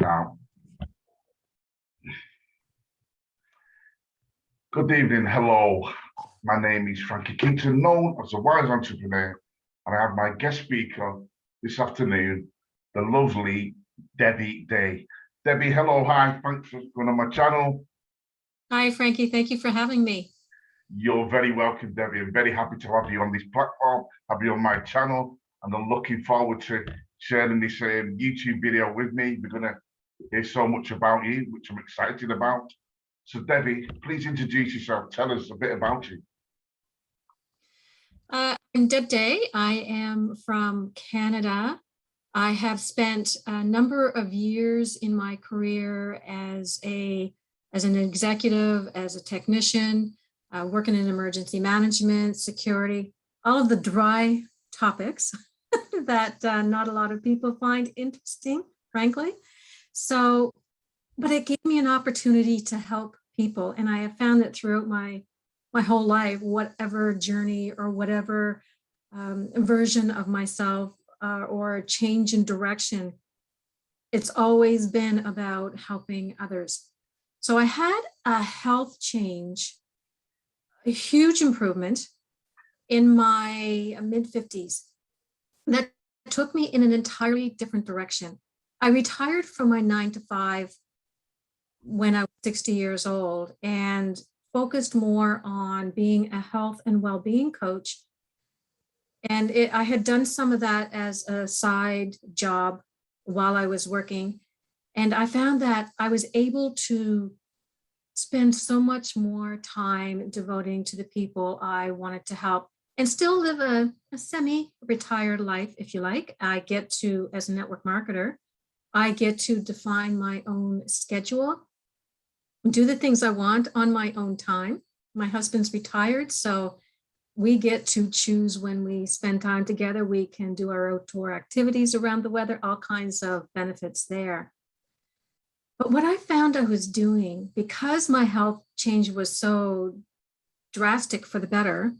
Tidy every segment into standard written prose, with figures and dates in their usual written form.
Now, good evening, hello. My name is Frankie Kington, known as the Wise Entrepreneur, and I have my guest speaker this afternoon, the lovely Debbie Day. Debbie, hello, hi, thanks for coming on my channel. Hi, Frankie, thank you for having me. You're very welcome, Debbie. I'm very happy to have you on this platform, have you on my channel, and I'm looking forward to sharing this YouTube video with me. We're going to hear so much about you, which I'm excited about. So, Debbie, please introduce yourself. Tell us a bit about you. I'm Deb Day. I am from Canada. I have spent a number of years in my career as an executive, as a technician, working in emergency management, security, all of the dry topics that not a lot of people find interesting, frankly. So, but it gave me an opportunity to help people. And I have found that throughout my whole life, whatever journey or whatever version of myself or change in direction, it's always been about helping others. So I had a health change, a huge improvement in my mid-50s that took me in an entirely different direction. I retired from my 9-to-5 when I was 60 years old and focused more on being a health and well-being coach. And I had done some of that as a side job while I was working. And I found that I was able to spend so much more time devoting to the people I wanted to help and still live a semi-retired life, if you like. I get to, as a network marketer, I get to define my own schedule, do the things I want on my own time. My husband's retired, so we get to choose when we spend time together. We can do our outdoor activities around the weather, all kinds of benefits there. But what I found I was doing, because my health change was so drastic for the better,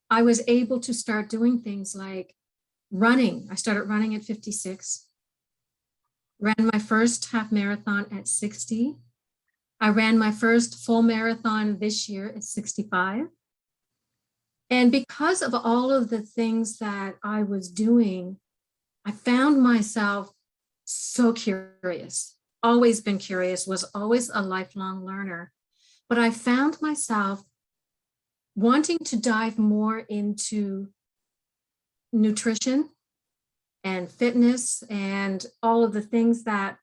I was able to start doing things like running. I started running at 56. Ran my first half marathon at 60. I ran my first full marathon this year at 65. And because of all of the things that I was doing, I found myself so curious, always been curious, was always a lifelong learner. But I found myself wanting to dive more into nutrition and fitness and all of the things that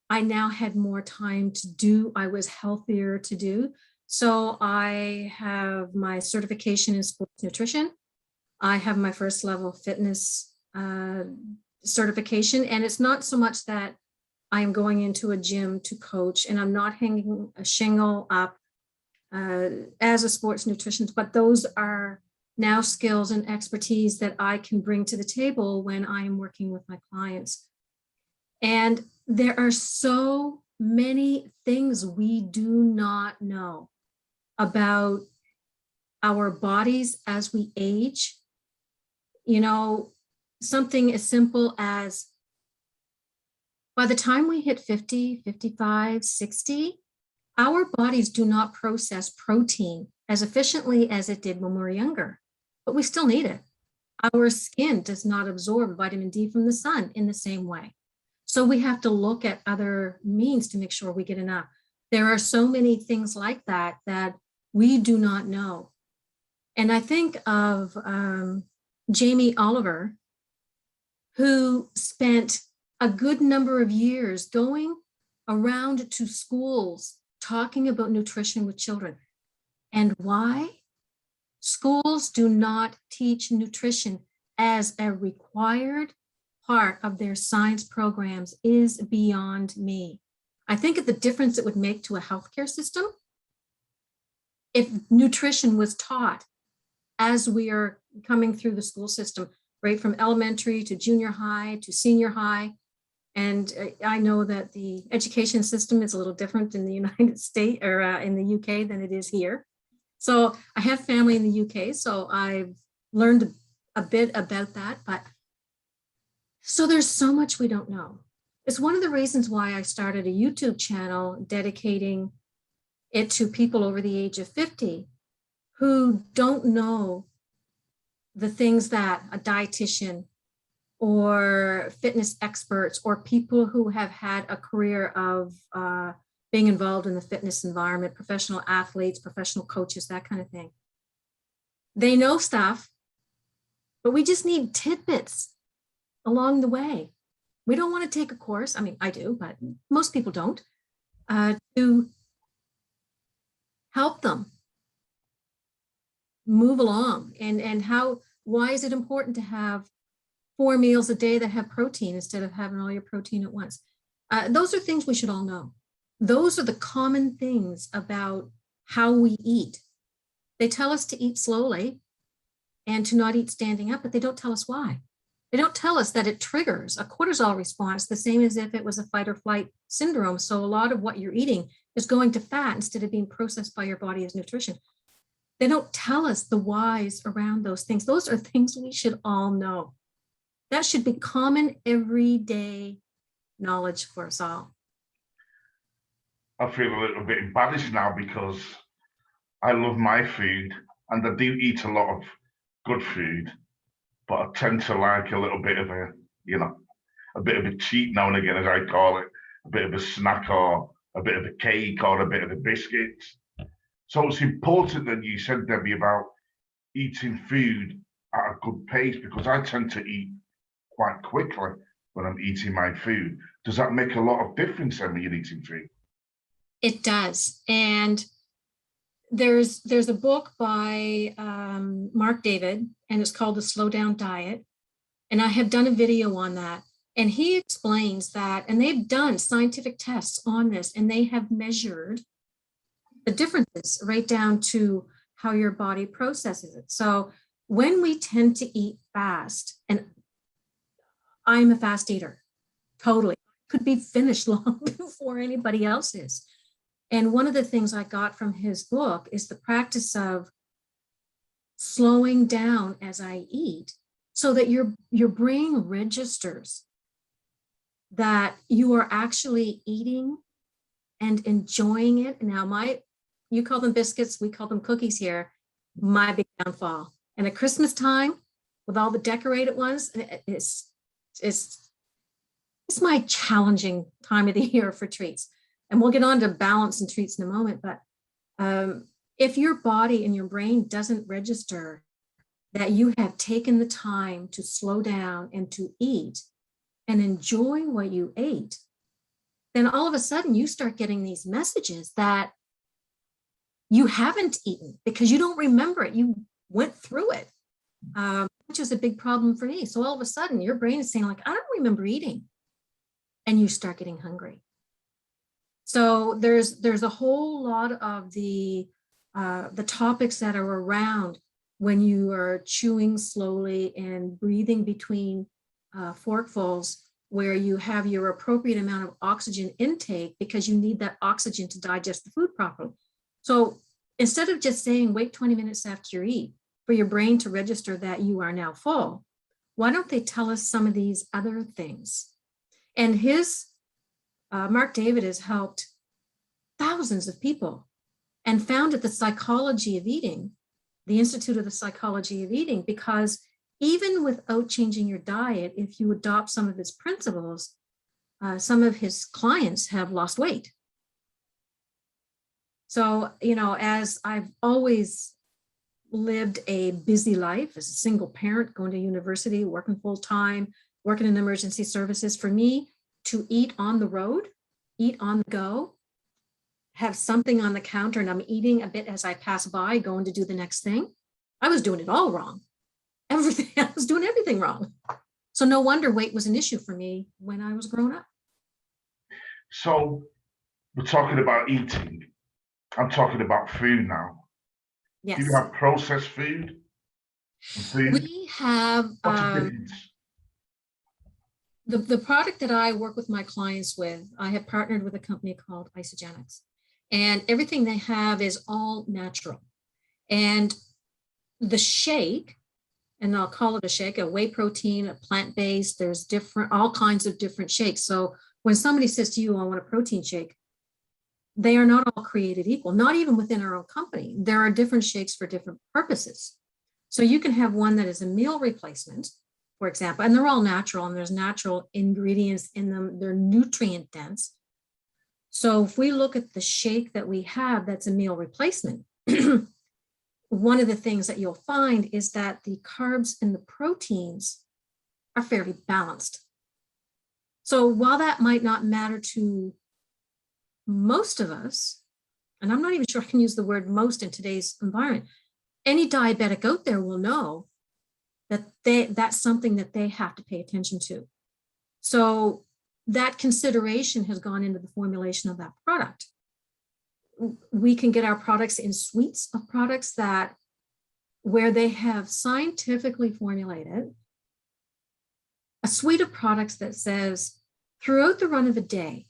I now had more time to do. I was healthier to do. So I have my certification in sports nutrition. I have my first level fitness certification. And it's not so much that I am going into a gym to coach and I'm not hanging a shingle up as a sports nutritionist, but those are now skills and expertise that I can bring to the table when I am working with my clients. And there are so many things we do not know about our bodies as we age. You know, something as simple as by the time we hit 50, 55, 60, our bodies do not process protein as efficiently as it did when we were younger, but we still need it. Our skin does not absorb vitamin D from the sun in the same way. So we have to look at other means to make sure we get enough. There are so many things like that that we do not know. And I think of Jamie Oliver, who spent a good number of years going around to schools talking about nutrition with children. And why? Schools do not teach nutrition as a required part of their science programs is beyond me. I think of the difference it would make to a healthcare system if nutrition was taught as we are coming through the school system, right from elementary to junior high to senior high. And I know that the education system is a little different in the United States or in the UK than it is here. So I have family in the UK, so I've learned a bit about that. But so there's so much we don't know. It's one of the reasons why I started a YouTube channel dedicating it to people over the age of 50 who don't know the things that a dietitian or fitness experts or people who have had a career of being involved in the fitness environment, professional athletes, professional coaches, that kind of thing. They know stuff, but we just need tidbits along the way. We don't want to take a course. I mean, I do, but most people don't, to help them move along. And why is it important to have 4 meals a day that have protein instead of having all your protein at once? Those are things we should all know. Those are the common things about how we eat. They tell us to eat slowly and to not eat standing up, but they don't tell us why. They don't tell us that it triggers a cortisol response, the same as if it was a fight or flight syndrome. So a lot of what you're eating is going to fat instead of being processed by your body as nutrition. They don't tell us the whys around those things. Those are things we should all know. That should be common everyday knowledge for us all. I feel a little bit embarrassed now because I love my food and I do eat a lot of good food, but I tend to like a little bit of a, a bit of a cheat now and again, as I call it, a bit of a snack or a bit of a cake or a bit of a biscuit. So it's important that you said, Debbie, about eating food at a good pace, because I tend to eat quite quickly when I'm eating my food. Does that make a lot of difference then when you're eating food? It does. And there's a book by Mark David, and it's called The Slow Down Diet. And I have done a video on that. And he explains that, and they've done scientific tests on this, and they have measured the differences right down to how your body processes it. So when we tend to eat fast, and I'm a fast eater, totally, could be finished long before anybody else is. And one of the things I got from his book is the practice of slowing down as I eat so that your brain registers that you are actually eating and enjoying it. Now, you call them biscuits, we call them cookies here, my big downfall. And at Christmas time, with all the decorated ones, it's my challenging time of the year for treats. And we'll get on to balance and treats in a moment. But if your body and your brain doesn't register that you have taken the time to slow down and to eat and enjoy what you ate, then all of a sudden you start getting these messages that you haven't eaten because you don't remember it. You went through it, which is a big problem for me. So all of a sudden your brain is saying, like, I don't remember eating. And you start getting hungry. So there's a whole lot of the topics that are around when you are chewing slowly and breathing between forkfuls, where you have your appropriate amount of oxygen intake because you need that oxygen to digest the food properly. So instead of just saying, wait 20 minutes after you eat for your brain to register that you are now full, why don't they tell us some of these other things? And Mark David has helped thousands of people and founded the Psychology of Eating, the Institute of the Psychology of Eating, because even without changing your diet, if you adopt some of his principles, some of his clients have lost weight. So, as I've always lived a busy life as a single parent, going to university, working full time, working in emergency services, for me to eat on the road, eat on the go, have something on the counter, and I'm eating a bit as I pass by, going to do the next thing, I was doing it all wrong. I was doing everything wrong. So no wonder weight was an issue for me when I was growing up. So we're talking about eating. I'm talking about food now. Yes. Do you have processed food? We have What's the difference? The product that I work with my clients with, I have partnered with a company called Isogenics, and everything they have is all natural. And the shake, and I'll call it a shake, a whey protein, a plant-based, there's all kinds of different shakes. So when somebody says to you, I want a protein shake, they are not all created equal, not even within our own company. There are different shakes for different purposes. So you can have one that is a meal replacement, for example, and they're all natural and there's natural ingredients in them. They're nutrient dense. So if we look at the shake that we have, that's a meal replacement, one of the things that you'll find is that the carbs and the proteins are fairly balanced. So while that might not matter to most of us, and I'm not even sure I can use the word most in today's environment, any diabetic out there will know that that's something that they have to pay attention to. So that consideration has gone into the formulation of that product. We can get our products in suites of products that where they have scientifically formulated a suite of products that says throughout the run of a day,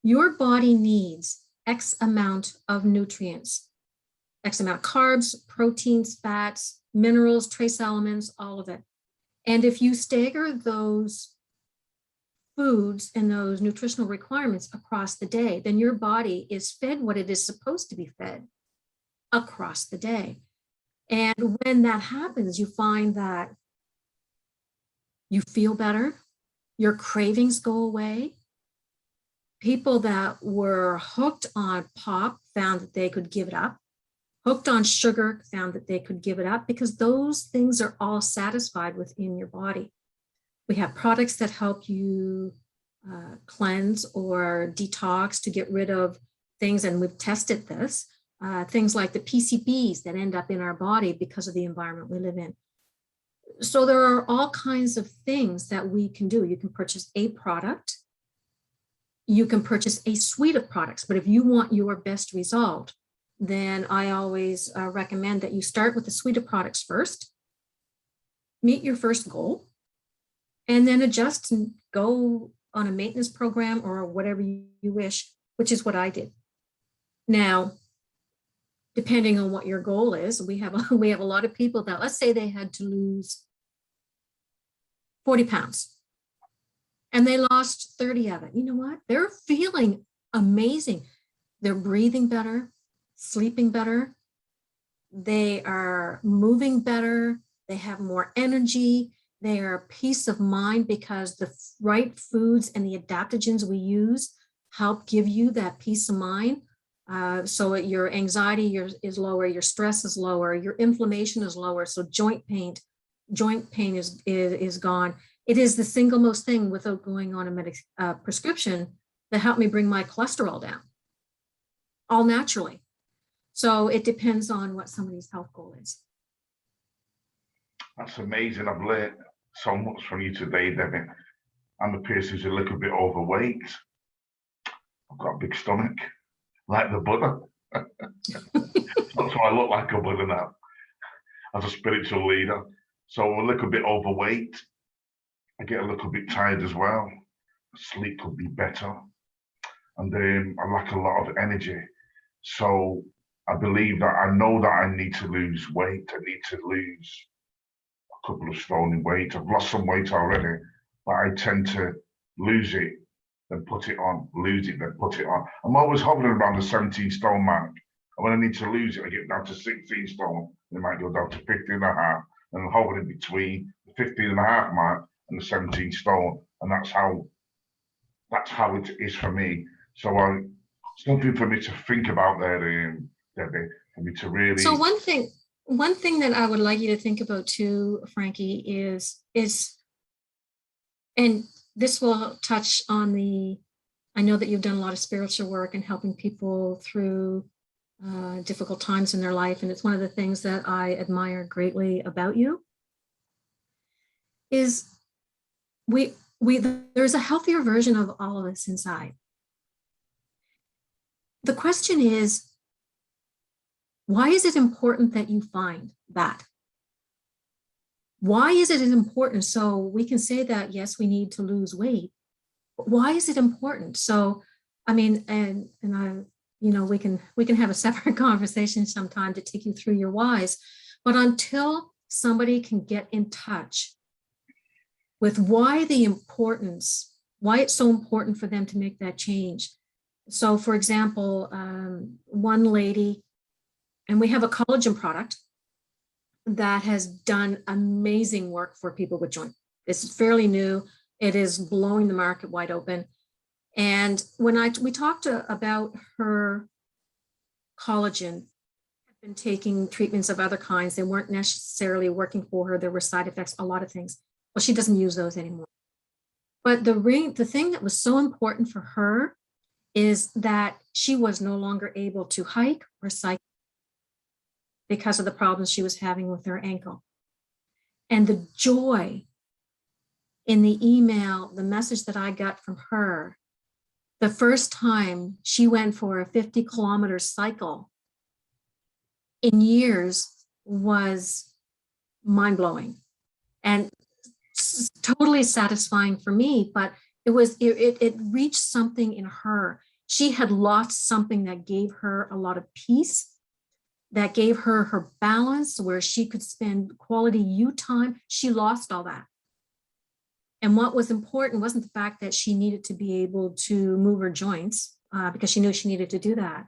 your body needs X amount of nutrients, X amount of carbs, proteins, fats, minerals, trace elements, all of it. And if you stagger those foods and those nutritional requirements across the day, then your body is fed what it is supposed to be fed across the day. And when that happens, you find that you feel better, your cravings go away. People that were hooked on pop found that they could give it up. Hooked on sugar found that they could give it up because those things are all satisfied within your body. We have products that help you cleanse or detox to get rid of things, and we've tested this, things like the PCBs that end up in our body because of the environment we live in. So there are all kinds of things that we can do. You can purchase a product. You can purchase a suite of products, but if you want your best result, then I always recommend that you start with a suite of products first, meet your first goal, and then adjust and go on a maintenance program or whatever you wish, which is what I did. Now, depending on what your goal is, we have a lot of people that, let's say they had to lose 40 pounds. And they lost 30 of it. You know what? They're feeling amazing. They're breathing better, sleeping better. They are moving better. They have more energy. They are peace of mind because the right foods and the adaptogens we use help give you that peace of mind. So your anxiety is lower, your stress is lower, your inflammation is lower. So joint pain is gone. It is the single most thing without going on a prescription that helped me bring my cholesterol down, all naturally. So it depends on what somebody's health goal is. That's amazing. I've learned so much from you today, Debbie. I'm a person who's a little bit overweight. I've got a big stomach, like the Buddha. That's why I look like a Buddha now, as a spiritual leader. So I'm a little bit overweight. I get a little bit tired as well. Sleep could be better. And I lack a lot of energy. So I believe that I know that I need to lose weight. I need to lose a couple of stone in weight. I've lost some weight already, but I tend to lose it, then put it on, lose it, then put it on. I'm always hovering around the 17 stone mark. And when I need to lose it, I get down to 16 stone. It might go down to 15 and a half, and I'm hovering between the 15 and a half mark and the 17 stone. And that's how it is for me. So something for me to think about there, Debbie, for me to really. So one thing that I would like you to think about too, Frankie, is, and this will touch on I know that you've done a lot of spiritual work and helping people through difficult times in their life. And it's one of the things that I admire greatly about you is there's a healthier version of all of us inside. The question is, why is it important that you find that? Why is it important? So we can say that, yes, we need to lose weight, but why is it important? So, I mean, and I, we can have a separate conversation sometime to take you through your whys, but until somebody can get in touch with why the importance why it's so important for them to make that change. So for example, one lady, and we have a collagen product that has done amazing work for people with joint. It's fairly new. It is blowing the market wide open. And when we talked about her collagen, been taking treatments of other kinds. They weren't necessarily working for her. There were side effects, a lot of things. Well, she doesn't use those anymore. But the thing that was so important for her is that she was no longer able to hike or cycle because of the problems she was having with her ankle. And the joy in the email, the message that I got from her, the first time she went for a 50-kilometer cycle in years, was mind-blowing and totally satisfying for me. But it reached something in her. She had lost something that gave her a lot of peace, that gave her her balance, where she could spend quality you time. She lost all that. And what was important wasn't the fact that she needed to be able to move her joints, because she knew she needed to do that.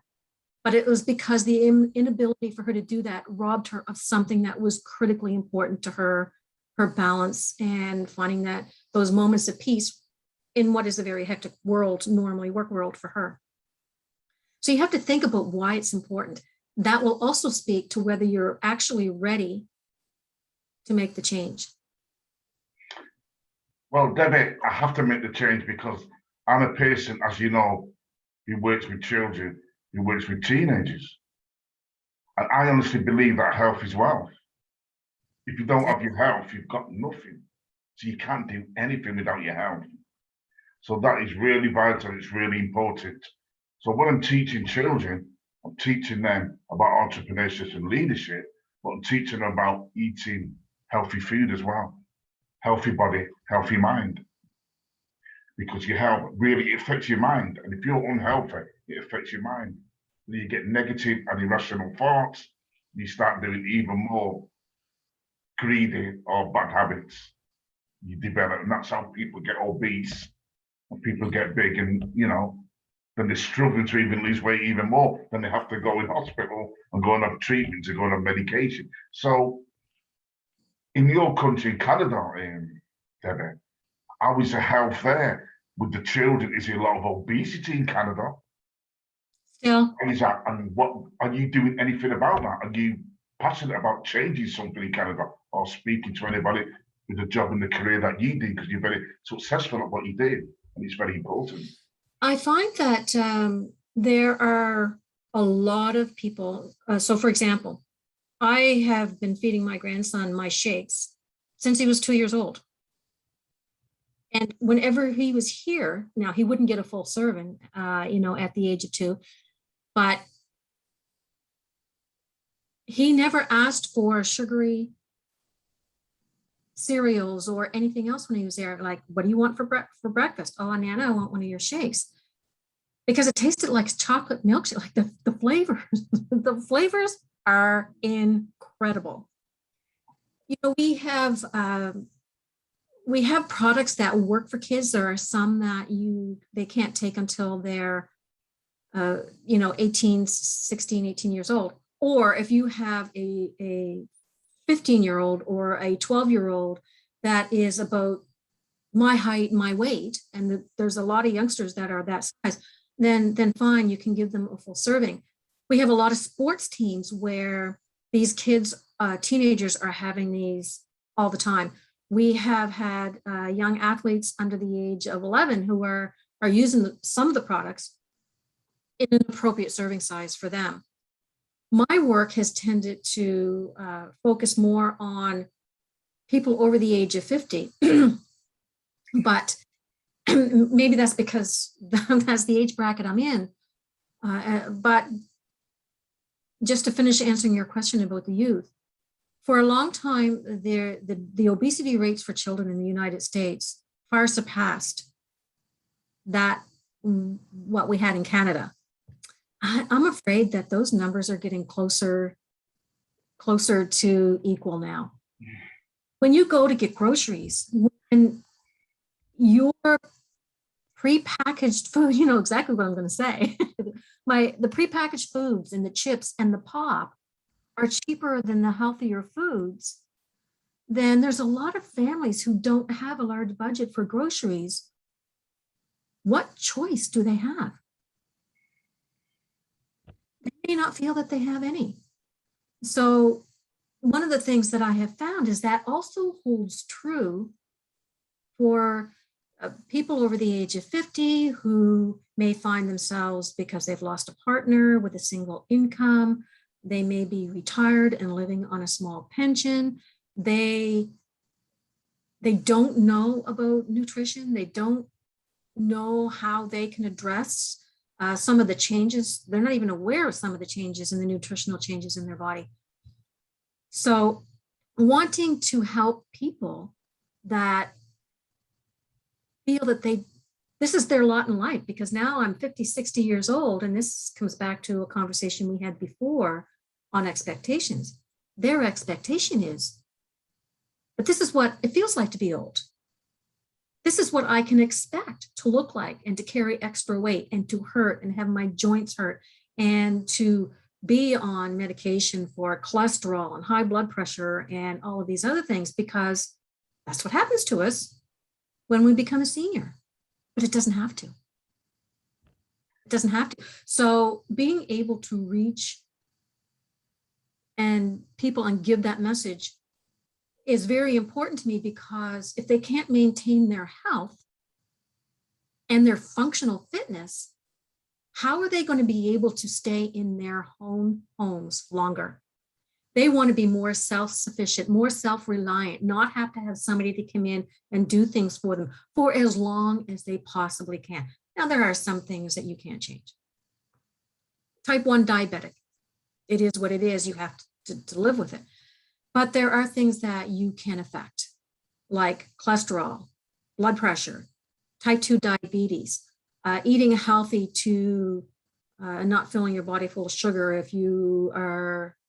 But it was because the inability for her to do that robbed her of something that was critically important to her, her balance, and finding that those moments of peace in what is a very hectic world, normally work world for her. So you have to think about why it's important. That will also speak to whether you're actually ready to make the change. Well, Debbie, I have to make the change because I'm a person, as you know, who works with children, who works with teenagers. And I honestly believe that health is wealth. If you don't have your health, you've got nothing. So you can't do anything without your health. So that is really vital. It's really important. So when I'm teaching children, I'm teaching them about entrepreneurship and leadership, but I'm teaching them about eating healthy food as well. Healthy body, healthy mind. Because your health really affects your mind. And if you're unhealthy, it affects your mind. You get negative and irrational thoughts, you start doing even more greedy or bad habits. You develop, and that's how people get obese and people get big, and then they're struggling to even lose weight even more. Then they have to go in hospital and go and have treatment to go and have medication. So in your country, in Canada, Debbie, how is the health there with the children? Is there a lot of obesity in Canada? Still. Is that, and what are you doing anything about that? Are you passionate about changing something in Canada, or speaking to anybody with a job in the career that you did, because you're very successful at what you did, and it's very important? I find that there are a lot of people. So for example, I have been feeding my grandson my shakes since he was 2 years old. And whenever he was here, now he wouldn't get a full serving, at the age of 2, but he never asked for sugary cereals or anything else when he was there. Like, what do you want for breakfast? Oh, Nana, I want one of your shakes. Because it tasted like chocolate milkshake, like the flavors, the flavors are incredible. We have products that work for kids. There are some that they can't take until they're 18, 16, 18 years old. Or if you have a 15-year-old or a 12-year-old that is about my height, my weight, and there's a lot of youngsters that are that size, then fine, you can give them a full serving. We have a lot of sports teams where these kids, teenagers, are having these all the time. We have had young athletes under the age of 11 who are using some of the products in an appropriate serving size for them. My work has tended to focus more on people over the age of 50, but maybe that's because that's the age bracket I'm in. But just to finish answering your question about the youth, for a long time, the obesity rates for children in the United States far surpassed what we had in Canada. I'm afraid that those numbers are getting closer to equal now. When you go to get groceries, when your prepackaged food, you know exactly what I'm going to say. The prepackaged foods and the chips and the pop are cheaper than the healthier foods, then there's a lot of families who don't have a large budget for groceries. What choice do they have? They may not feel that they have any. So one of the things that I have found is that also holds true for people over the age of 50 who may find themselves, because they've lost a partner, with a single income. They may be retired and living on a small pension. They don't know about nutrition. They don't know how they can address some of the changes. They're not even aware of some of the changes in the nutritional changes in their body. So wanting to help people that feel that this is their lot in life, because now I'm 50, 60 years old, and this comes back to a conversation we had before on expectations. Their expectation is, but this is what it feels like to be old. This is what I can expect to look like, and to carry extra weight, and to hurt and have my joints hurt, and to be on medication for cholesterol and high blood pressure and all of these other things, because that's what happens to us when we become a senior. But it doesn't have to. It doesn't have to. So being able to reach and people and give that message is very important to me, because if they can't maintain their health and their functional fitness, how are they going to be able to stay in their own homes longer? They want to be more self-sufficient, more self-reliant, not have to have somebody to come in and do things for them for as long as they possibly can. Now, there are some things that you can't change. Type 1 diabetic, it is what it is. You have to live with it. But there are things that you can affect, like cholesterol, blood pressure, type 2 diabetes, eating healthy to not filling your body full of sugar if you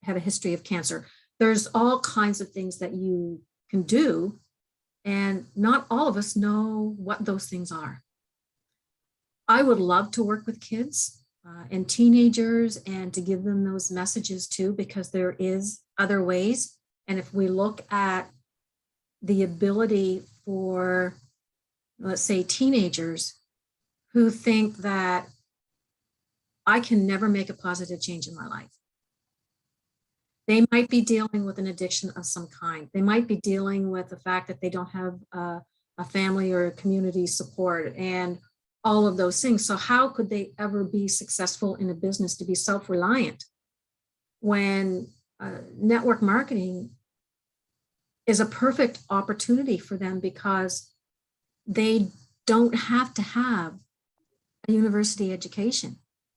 have a history of cancer. There's all kinds of things that you can do, and not all of us know what those things are. I would love to work with kids and teenagers and to give them those messages too, because there is other ways. And if we look at the ability for, let's say, teenagers who think that I can never make a positive change in my life. They might be dealing with an addiction of some kind. They might be dealing with the fact that they don't have a family or a community support and all of those things. So how could they ever be successful in a business, to be self-reliant, when network marketing is a perfect opportunity for them, because they don't have to have a university education.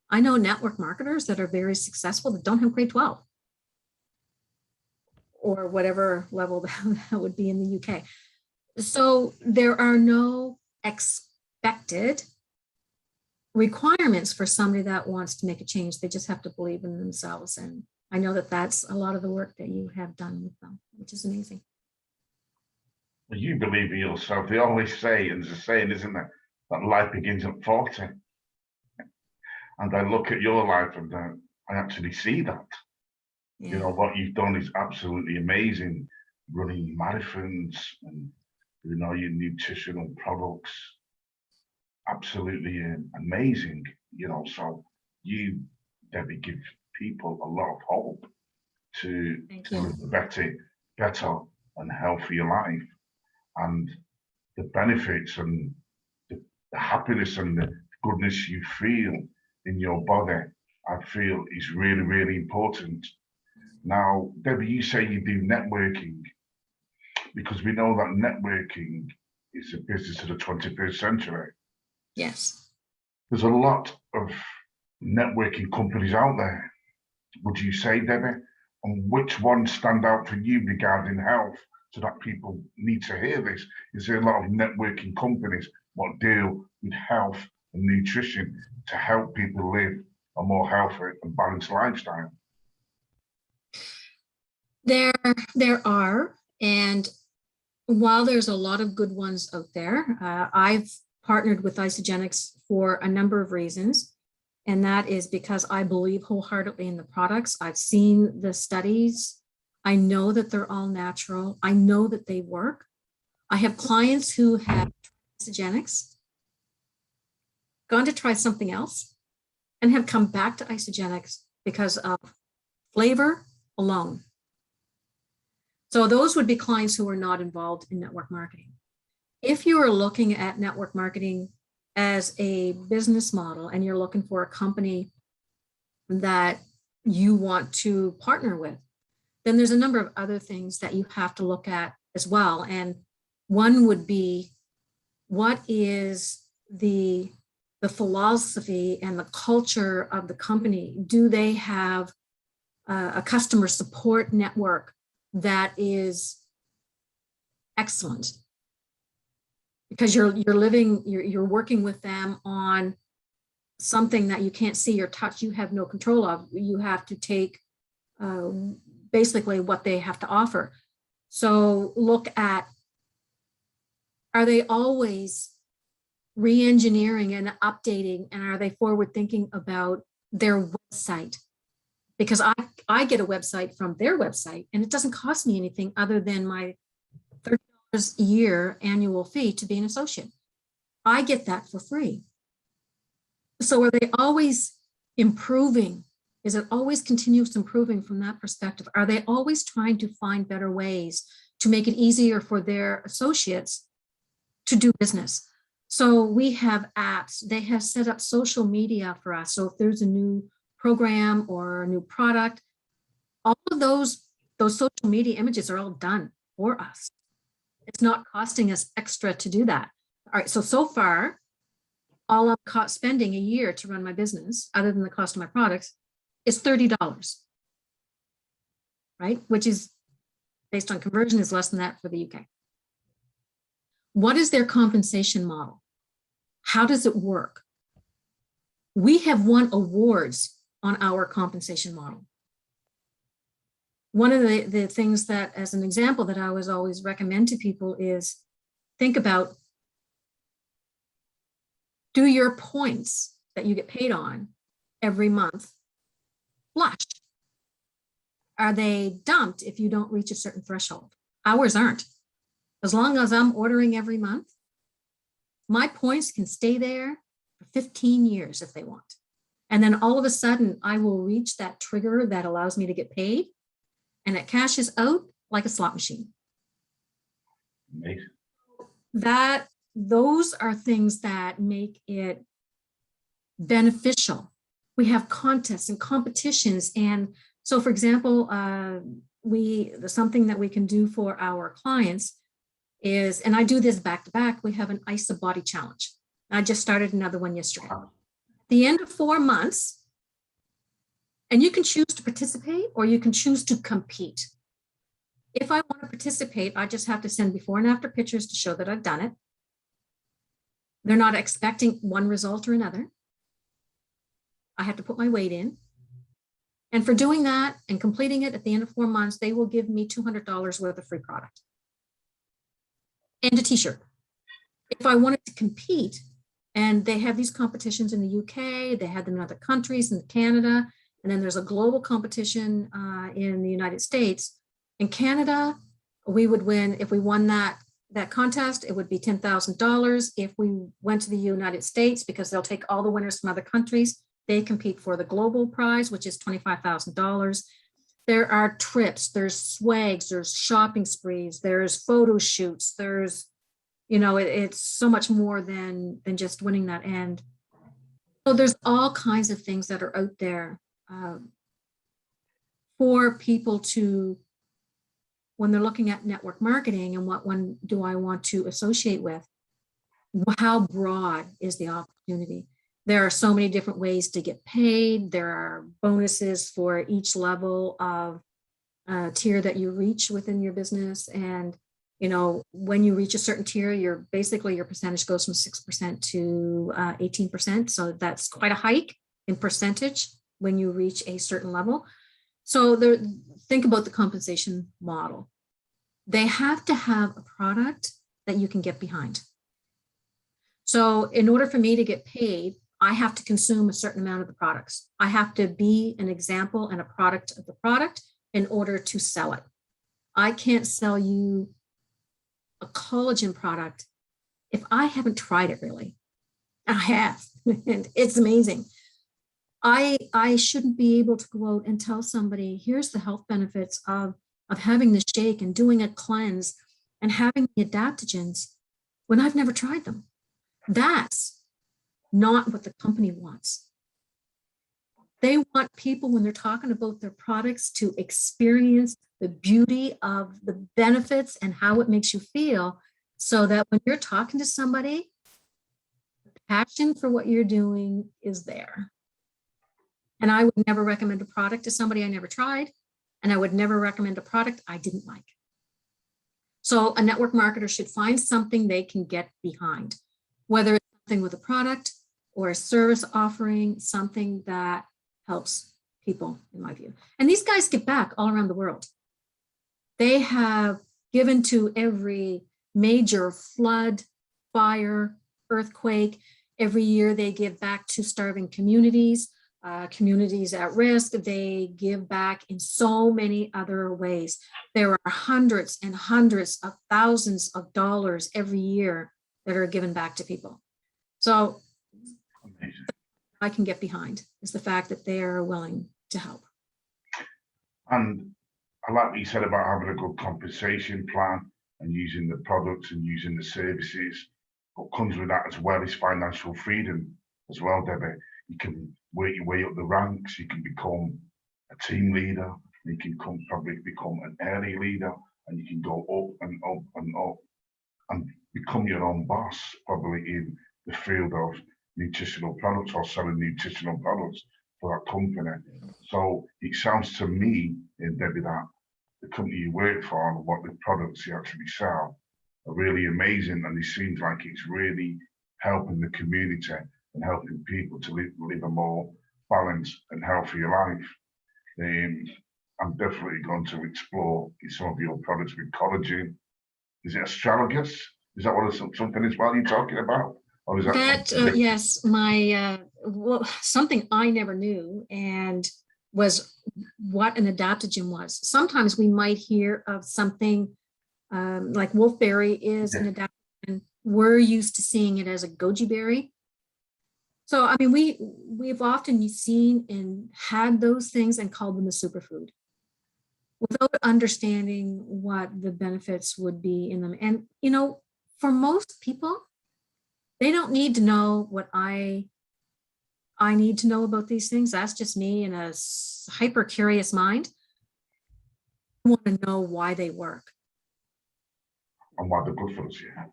I know network marketers that are very successful that don't have grade 12 or whatever level that would be in the UK. So there are no expected requirements for somebody that wants to make a change. They just have to believe in themselves. And I know that that's a lot of the work that you have done with them, which is amazing. Well, you believe in yourself. They always say, and there's a saying, isn't there, that life begins at 40. And I look at your life and I actually see that. Yeah. You know, what you've done is absolutely amazing. Running marathons and, you know, your nutritional products, absolutely amazing. You know, so you, Debbie, give people a lot of hope to live a better and healthier life. And the benefits and the happiness and the goodness you feel in your body, I feel is really, really important. Now, Debbie, you say you do networking, because we know that networking is a business of the 21st century. Yes. There's a lot of networking companies out there, would you say, Debbie? And which ones stand out for you regarding health, so that people need to hear this? Is there a lot of networking companies what deal with health and nutrition to help people live a more healthy and balanced lifestyle? There are, and while there's a lot of good ones out there, I've partnered with Isogenics for a number of reasons. And that is because I believe wholeheartedly in the products. I've seen the studies. I know that they're all natural. I know that they work. I have clients who have Isogenics, gone to try something else, and have come back to Isogenics because of flavor alone. So those would be clients who are not involved in network marketing. If you are looking at network marketing as a business model and you're looking for a company that you want to partner with, then there's a number of other things that you have to look at as well. And one would be, what is the philosophy and the culture of the company? Do they have a customer support network that is excellent? Because you're working with them on something that you can't see or touch, you have no control of. You have to take basically what they have to offer. So look at, are they always re-engineering and updating, and are they forward thinking about their website? Because I get a website from their website and it doesn't cost me anything other than my $30 a year annual fee to be an associate. I get that for free. So are they always improving? Is it always continuous improving from that perspective? Are they always trying to find better ways to make it easier for their associates to do business? So we have apps. They have set up social media for us. So if there's a new program or a new product, all of those social media images are all done for us. It's not costing us extra to do that. All right, so far, all I'm spending a year to run my business, other than the cost of my products, is $30, right? Which is, based on conversion, is less than that for the UK. What is their compensation model? How does it work? We have won awards on our compensation model. One of the things that, as an example, that I always recommend to people is think about, do your points that you get paid on every month flush? Are they dumped if you don't reach a certain threshold? Ours aren't. As long as I'm ordering every month, my points can stay there for 15 years if they want. And then all of a sudden, I will reach that trigger that allows me to get paid, and it cashes out like a slot machine. Amazing. Those are things that make it beneficial. We have contests and competitions. And so, for example, something that we can do for our clients is, and I do this back to back, we have an Ice a Body challenge. I just started another one yesterday. At the end of 4 months, and you can choose to participate or you can choose to compete. If I want to participate, I just have to send before and after pictures to show that I've done it. They're not expecting one result or another. I have to put my weight in. And for doing that and completing it at the end of 4 months, they will give me $200 worth of free product and a t-shirt. If I wanted to compete, and they have these competitions in the UK, they have them in other countries, in Canada, and then there's a global competition in the United States. In Canada, we would win, if we won that contest, it would be $10,000. If we went to the United States, because they'll take all the winners from other countries, they compete for the global prize, which is $25,000. There are trips, there's swags, there's shopping sprees, there's photo shoots, there's, it's so much more than just winning that end. So there's all kinds of things that are out there for people to, when they're looking at network marketing and what one do I want to associate with, how broad is the opportunity? There are so many different ways to get paid. There are bonuses for each level of tier that you reach within your business. And, when you reach a certain tier, your percentage goes from 6% to 18%. So that's quite a hike in percentage when you reach a certain level. So think about the compensation model. They have to have a product that you can get behind. So in order for me to get paid, I have to consume a certain amount of the products. I have to be an example and a product of the product in order to sell it. I can't sell you a collagen product if I haven't tried it really. I have, and it's amazing. I shouldn't be able to go out and tell somebody, here's the health benefits of having the shake and doing a cleanse and having the adaptogens when I've never tried them. That's not what the company wants. They want people, when they're talking about their products, to experience the beauty of the benefits and how it makes you feel, so that when you're talking to somebody, the passion for what you're doing is there. And I would never recommend a product to somebody I never tried, and I would never recommend a product I didn't like. So a network marketer should find something they can get behind, whether it's something with a product or a service offering, something that helps people, in my view. And these guys give back all around the world. They have given to every major flood, fire, earthquake. Every year they give back to starving communities, communities at risk. They give back in so many other ways. There are hundreds and hundreds of thousands of dollars every year that are given back to people. So Amazing. I can get behind is the fact that they are willing to help. And I like what you said about having a good compensation plan and using the products and using the services. What comes with that as well is financial freedom as well, Debbie. You can work your way up the ranks. You can become a team leader. You can probably become an area leader, and you can go up and up and up and become your own boss, probably in the field of nutritional products or selling nutritional products for that company. So it sounds to me, Debbie, that the company you work for and what the products you actually sell are really amazing, and it seems like it's really helping the community and helping people to live a more balanced and healthier life. I'm definitely going to explore some of your products with collagen. Is it astragalus? Is that what something as well you're talking about? Or is that yes, my well, something I never knew and was what an adaptogen was. Sometimes we might hear of something like wolfberry is an adaptogen. We're used to seeing it as a goji berry. So I mean, we've often seen and had those things and called them a superfood without understanding what the benefits would be in them. And you know, for most people, they don't need to know what I need to know about these things. That's just me in a hyper curious mind. I want to know why they work. And why they're good for us, yeah.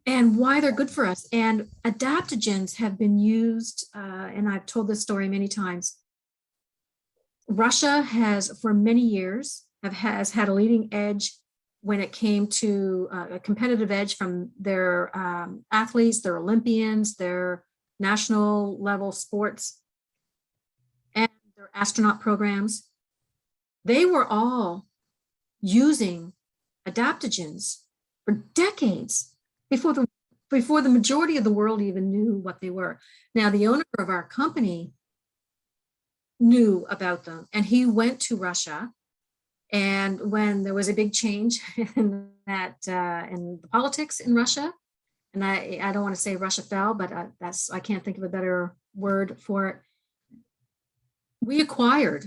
And why they're good for us. And adaptogens have been used, and I've told this story many times. Russia has, for many years, has had a leading edge when it came to a competitive edge from their athletes, their Olympians, their national level sports, and their astronaut programs. They were all using adaptogens for decades before the majority of the world even knew what they were. Now, the owner of our company knew about them, and he went to Russia. And when there was a big change in that in the politics in Russia, and I don't want to say Russia fell, but I can't think of a better word for it. We acquired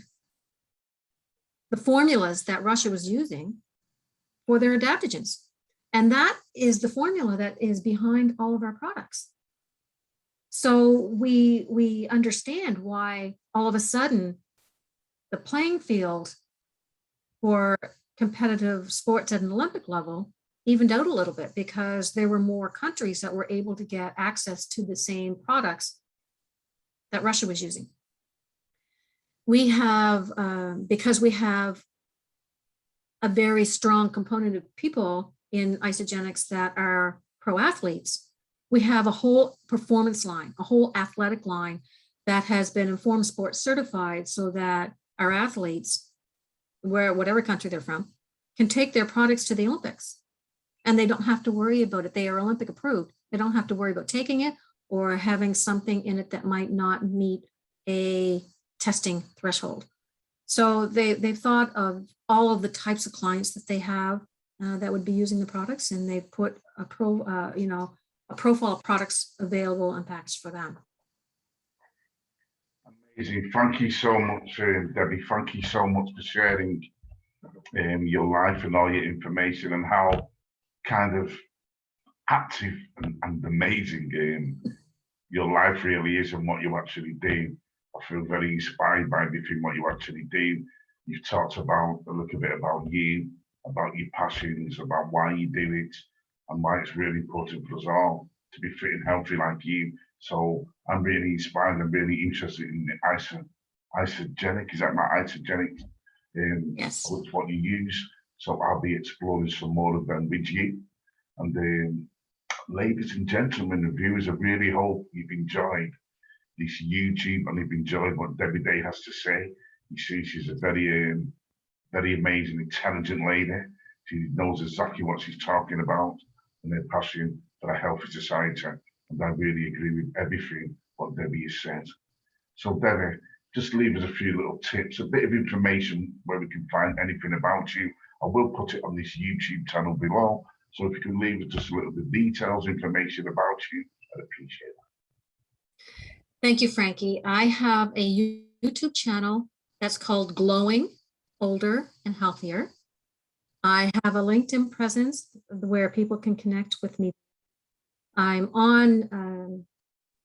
the formulas that Russia was using for their adaptogens. And that is the formula that is behind all of our products. So we understand why all of a sudden the playing field for competitive sports at an Olympic level evened out a little bit, because there were more countries that were able to get access to the same products that Russia was using. We have, because we have a very strong component of people in Isogenics that are pro athletes, we have a whole performance line, a whole athletic line that has been Informed Sports certified, so that our athletes, whatever country they're from, can take their products to the Olympics, and they don't have to worry about it. They are Olympic approved. They don't have to worry about taking it or having something in it that might not meet a testing threshold. So they've thought of all of the types of clients that they have that would be using the products, and they've put a profile of products available and packaged for them. Amazing. Thank you so much, Debbie. Thank you so much for sharing your life and all your information and how kind of active and amazing your life really is and what you actually do. I feel very inspired by everything what you actually do. You've talked about a little bit about you, about your passions, about why you do it, and why it's really important for us all to be fit and healthy like you. So I'm really inspired. I'm really interested in the isogenic. Is that my isogenic? Yes. Which what you use. So I'll be exploring some more of them with you. And ladies and gentlemen, the viewers, I really hope you've enjoyed this YouTube and you've enjoyed what Debbie Day has to say. You see, she's a very, very amazing, intelligent lady. She knows exactly what she's talking about and her passion for a healthy society. And I really agree with everything what Debbie has said. So Debbie, just leave us a few little tips, a bit of information where we can find anything about you. I will put it on this YouTube channel below. So if you can leave us just a little bit of details, information about you, I'd appreciate that. Thank you, Frankie. I have a YouTube channel that's called Glowing, Older and Healthier. I have a LinkedIn presence where people can connect with me. I'm on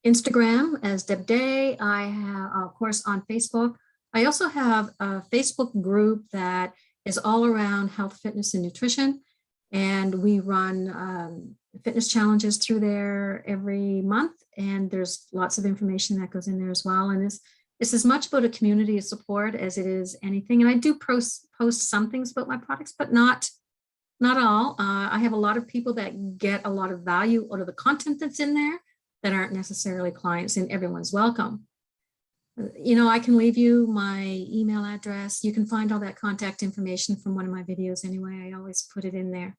Instagram as Deb Day. I have, of course, on Facebook. I also have a Facebook group that is all around health, fitness, and nutrition. And we run fitness challenges through there every month. And there's lots of information that goes in there as well. And it's as much about a community of support as it is anything. And I do post some things about my products, but not all. I have a lot of people that get a lot of value out of the content that's in there that aren't necessarily clients, and everyone's welcome. You know, I can leave you my email address. You can find all that contact information from one of my videos anyway. I always put it in there.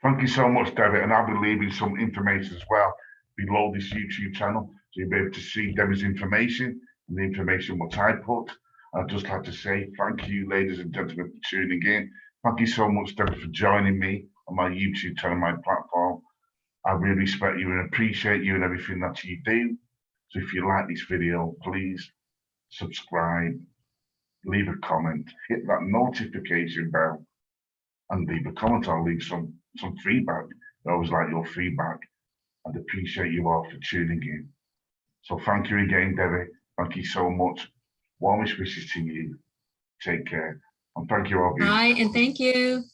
Thank you so much, Debbie. And I'll be leaving some information as well below this YouTube channel. So you'll be able to see Debbie's information and the information what I put. I'd just like to say thank you, ladies and gentlemen, for tuning in. Thank you so much, Debbie, for joining me on my YouTube channel, my platform. I really respect you and appreciate you and everything that you do. So if you like this video, please subscribe, leave a comment, hit that notification bell, and leave a comment. I'll leave some feedback. I always like your feedback and appreciate you all for tuning in. So thank you again, Debbie. Thank you so much. Warmest wishes to you. Take care. And thank you all. Bye, and thank you.